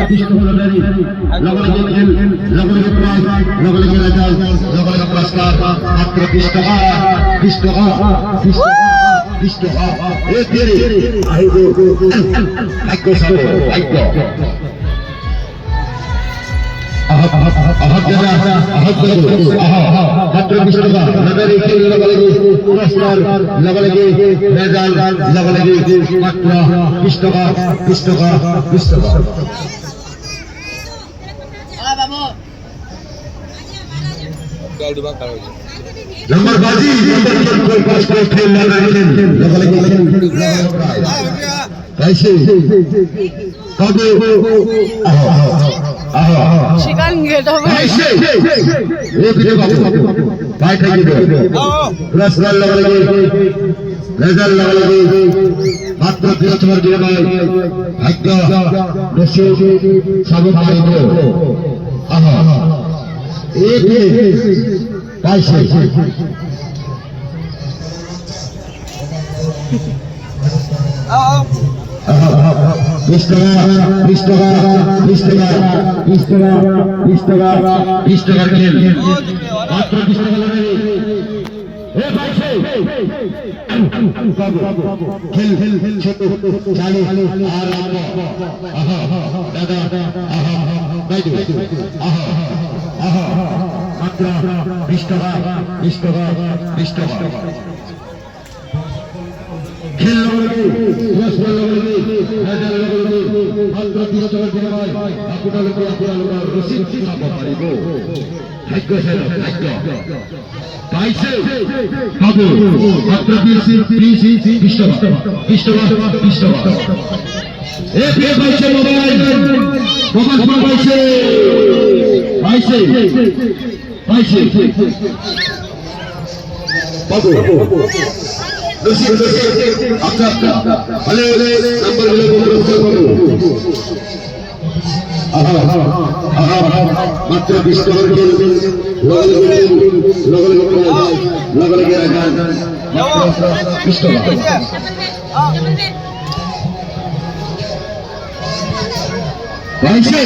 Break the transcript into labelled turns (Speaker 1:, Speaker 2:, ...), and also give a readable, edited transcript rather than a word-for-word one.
Speaker 1: কৃষ্ণকলারি লগলগে খেল লগলগে prize লগলগে result লগলগে পুরস্কার মাত্র 20 টাকা 20 টাকা 20 টাকা এ তেরে আইগো ভাগ্য সব ভাগ্য মাত্র 20 টাকা লগলগে খেল লগলগে পুরস্কার লগলগে রেজাল্ট লগলগে মাত্র 20 টাকা 20 টাকা 20 টাকা नंबर बाजी कोई पास को खेल लगा कैसे कब
Speaker 2: शिकान गेट হবে
Speaker 1: कैसे एक दे बाबू भाई खाई दे प्लस लगा लगे रेजल लगा लगे मात्र 10 नंबर दिए भाई भाग्य बेशे सब भाई दो एक कैसे बीस टका खेल मात्र 20 टाका लगे खेल ছোট চালু আর দাদা বাইদু মাত্র 20 টাকা 20 টাকা 20 টাকা খেল লগলগে পুরস্কার লগলগে মেডেল লগলগে মাত্র 30 টাকা দিলে ভাই আপনাদের আপনাদের রসিদ খাব পারিব ভাগ্য সেরা ভাগ্য পাইছে বাবু মাত্র 20 টাকা 20 টাকা 20 টাকা এ ফে পাইছে মোবাইল ফোন পাইছে পাইছে বাবু রসিদ আপনা হলে নাম্বার গুলো বলুন মাত্র 20 টাকা খেল লগলগে রাখান মাত্র 20 টাকা পাইছে